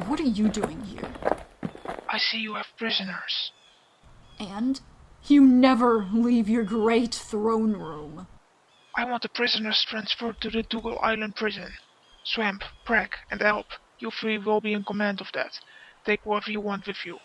What are you doing here? I see you have prisoners. And? You never leave your great throne room. I want the prisoners transferred to the Dougal Island prison. Swamp, Prag, and Alp, you three will be in command of that. Take whatever you want with you.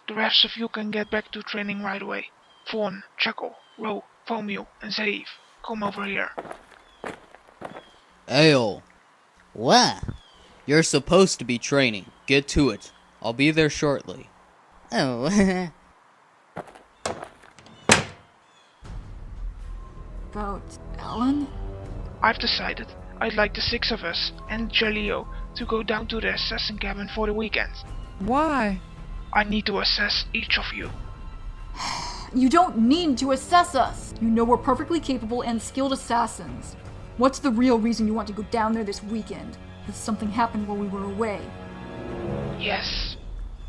The rest of you can get back to training right away. Fawn, Chuckle, Ro, Foamio, and Zaif, come over here. Ale. What? You're supposed to be training. Get to it. I'll be there shortly. Oh. About Alan? I've decided I'd like the six of us and Jaleo to go down to the assassin cabin for the weekend. Why? I need to assess each of you. You don't need to assess us! You know we're perfectly capable and skilled assassins. What's the real reason you want to go down there this weekend? Did something happen while we were away? Yes.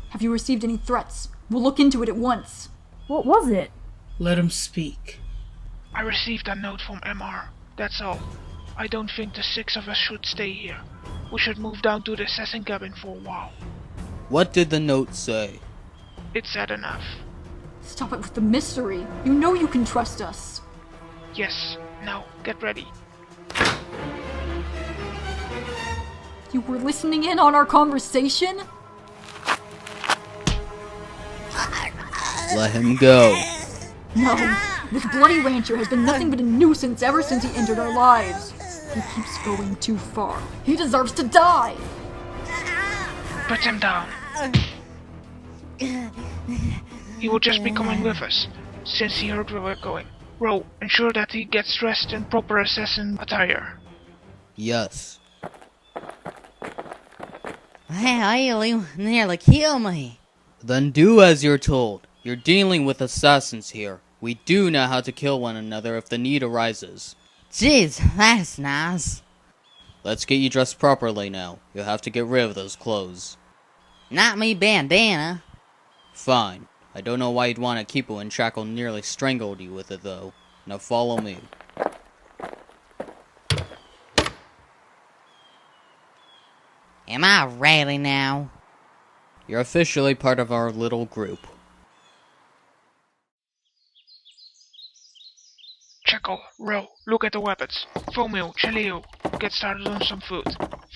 Have you received any threats? We'll look into it at once. What was it? Let him speak. I received a note from MR. That's all. I don't think the six of us should stay here. We should move down to the assassin cabin for a while. What did the note say? It said enough. Stop it with the mystery. You know you can trust us. Yes. Now, get ready. You were listening in on our conversation? Let him go. No. This bloody rancher has been nothing but a nuisance ever since he entered our lives. He keeps going too far. He deserves to die! Put him down. He will just be coming with us, since he heard where we're going. Ro, ensure that he gets dressed in proper assassin attire. Yes. Hell, you nearly killed me. Then do as you're told. You're dealing with assassins here. We do know how to kill one another if the need arises. Jeez, that's nice. Let's get you dressed properly now. You'll have to get rid of those clothes. Not me bandana. Fine. I don't know why you'd want to keep it when Shackle nearly strangled you with it, though. Now follow me. Am I ready now? You're officially part of our little group. Chuckle, Ro, look at the weapons. Fomil, Chaleo, get started on some food.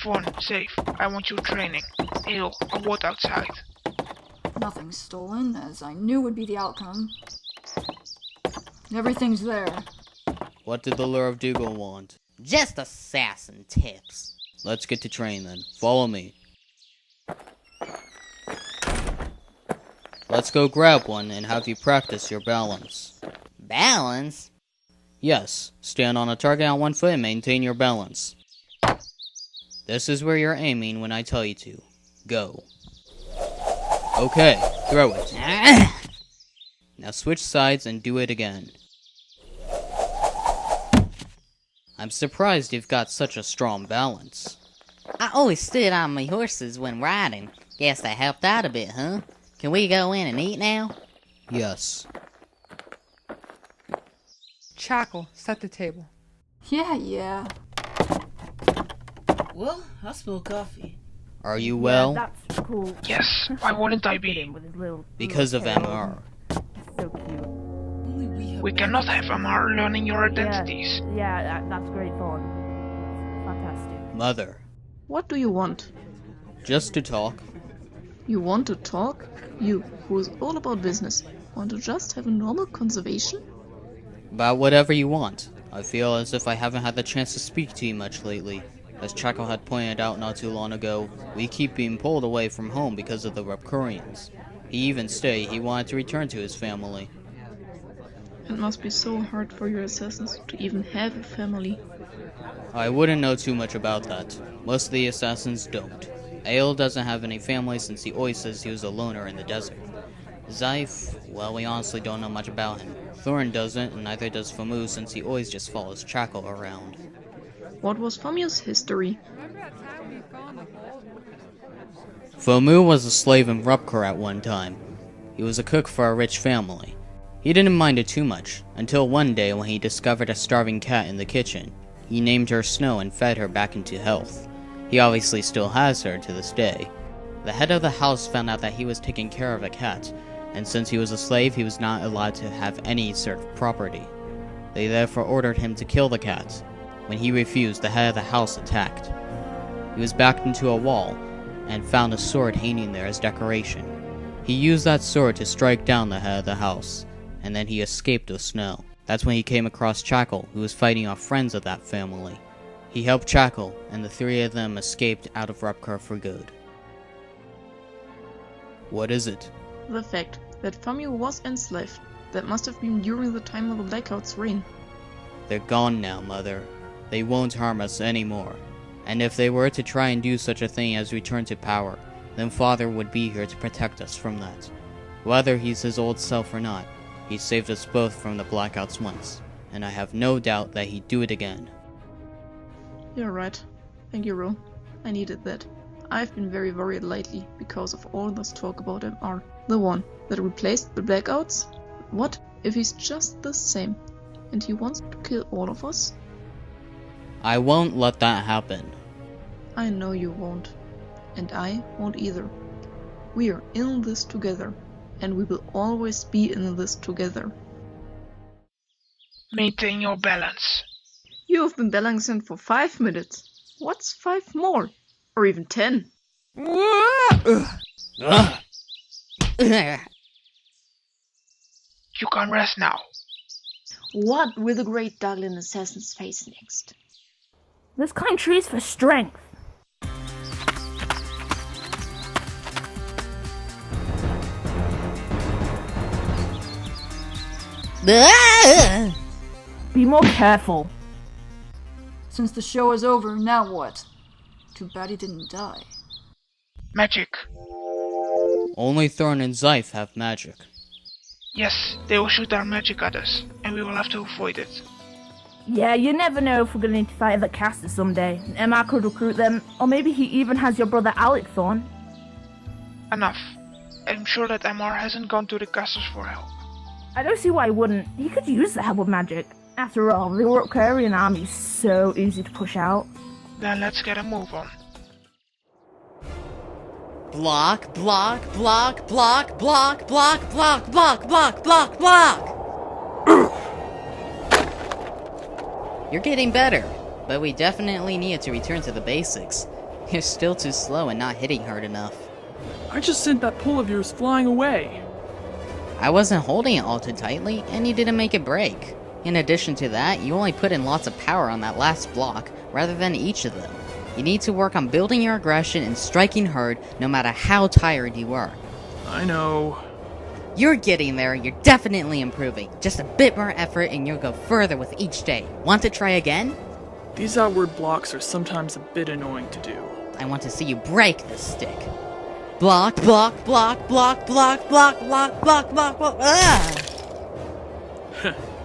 Fawn, safe. I want you training. Ale, a what outside? Nothing's stolen, as I knew would be the outcome. Everything's there. What did the lure of Dougal want? Just assassin tips. Let's get to train then. Follow me. Let's go grab one and have you practice your balance. Balance? Yes, stand on a target on one foot and maintain your balance. This is where you're aiming when I tell you to. Go. Okay, throw it. Now switch sides and do it again. I'm surprised you've got such a strong balance. I always stood on my horses when riding. Guess that helped out a bit, huh? Can we go in and eat now? Yes. Chackle, set the table. Yeah. Well, I smell coffee. Are you well? Yeah, that's cool. Yes, why wouldn't I be? With his little, Because of MR. So cute. Only we have We cannot have MR learning your Yeah, identities. that's great fun. Fantastic. Mother. What do you want? Just to talk. You want to talk? You, who is all about business, want to just have a normal conversation? About whatever you want. I feel as if I haven't had the chance to speak to you much lately. As Chaco had pointed out not too long ago, we keep being pulled away from home because of the Repkurians. He even stated he wanted to return to his family. It must be so hard for your assassins to even have a family. I wouldn't know too much about that. Most of the assassins don't. Ale doesn't have any family since he always says he was a loner in the desert. Zaif, well, we honestly don't know much about him. Thorin doesn't, and neither does Famu since he always just follows Chaco around. What was Famu's history? Famu was a slave in Rupker at one time. He was a cook for a rich family. He didn't mind it too much, until one day when he discovered a starving cat in the kitchen. He named her Snow and fed her back into health. He obviously still has her to this day. The head of the house found out that he was taking care of a cat, and since he was a slave, he was not allowed to have any sort of property. They therefore ordered him to kill the cat. When he refused, the head of the house attacked. He was backed into a wall, and found a sword hanging there as decoration. He used that sword to strike down the head of the house, and then he escaped with Snow. That's when he came across Chackle, who was fighting off friends of that family. He helped Chackle, and the three of them escaped out of Repcar for good. What is it? The fact that Famu was enslaved. That must have been during the time of the Blackout's reign. They're gone now, Mother. They won't harm us anymore. And if they were to try and do such a thing as return to power, then Father would be here to protect us from that. Whether he's his old self or not, he saved us both from the Blackouts once, and I have no doubt that he'd do it again. You're right. Thank you, Ro. I needed that. I've been very worried lately because of all this talk about MR. The one that replaced the Blackouts? What if he's just the same, and he wants to kill all of us? I won't let that happen. I know you won't. And I won't either. We are in this together, and we will always be in this together. Maintain your balance. You have been balancing for 5 minutes. What's 5 more? Or even 10? Ugh. You can rest now. What will the great Darlin assassins face next? This kind trees for strength. Be more careful. Since the show is over, now what? Too bad he didn't die. Magic. Only Thorn and Zyph have magic. Yes, they will shoot their magic at us, and we will have to avoid it. Yeah, you never know if we're going to need to fight the casters someday. Emma could recruit them, or maybe he even has your brother Alec Thorn. Enough. I'm sure that MR hasn't gone to the castles for help. I don't see why he wouldn't. He could use the help of magic. After all, the Uruk-Karian army is so easy to push out. Then let's get a move on. Block, block, block, block, block, block, block, block, block, block, block! You're getting better, but we definitely need to return to the basics. You're still too slow and not hitting hard enough. I just sent that pole of yours flying away. I wasn't holding it all too tightly, and you didn't make it break. In addition to that, you only put in lots of power on that last block, rather than each of them. You need to work on building your aggression and striking hard, no matter how tired you are. I know. You're getting there, you're definitely improving. Just a bit more effort and you'll go further with each day. Want to try again? These outward blocks are sometimes a bit annoying to do. I want to see you break this stick. Block, block, block, block, block, block, block, block, block, block, ah!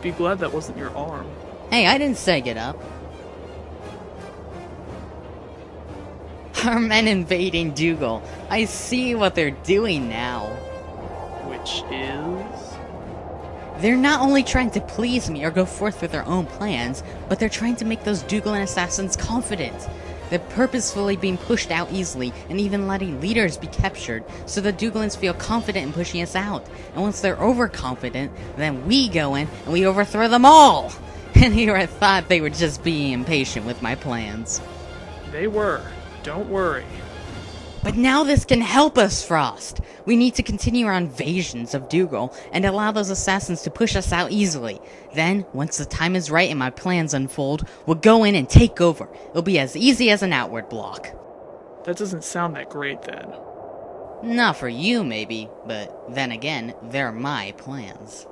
Be glad that wasn't your arm. Hey, I didn't say get up. Our men invading Dougal. I see what they're doing now. Which is? They're not only trying to please me or go forth with their own plans, but they're trying to make those Dougalan assassins confident. They're purposefully being pushed out easily and even letting leaders be captured so the Dougalans feel confident in pushing us out. And once they're overconfident, then we go in and we overthrow them all! And here I thought they were just being impatient with my plans. They were. Don't worry. But now this can help us, Frost! We need to continue our invasions of Dougal and allow those assassins to push us out easily. Then, once the time is right and my plans unfold, we'll go in and take over. It'll be as easy as an outward block. That doesn't sound that great then. Not for you, maybe, but then again, they're my plans.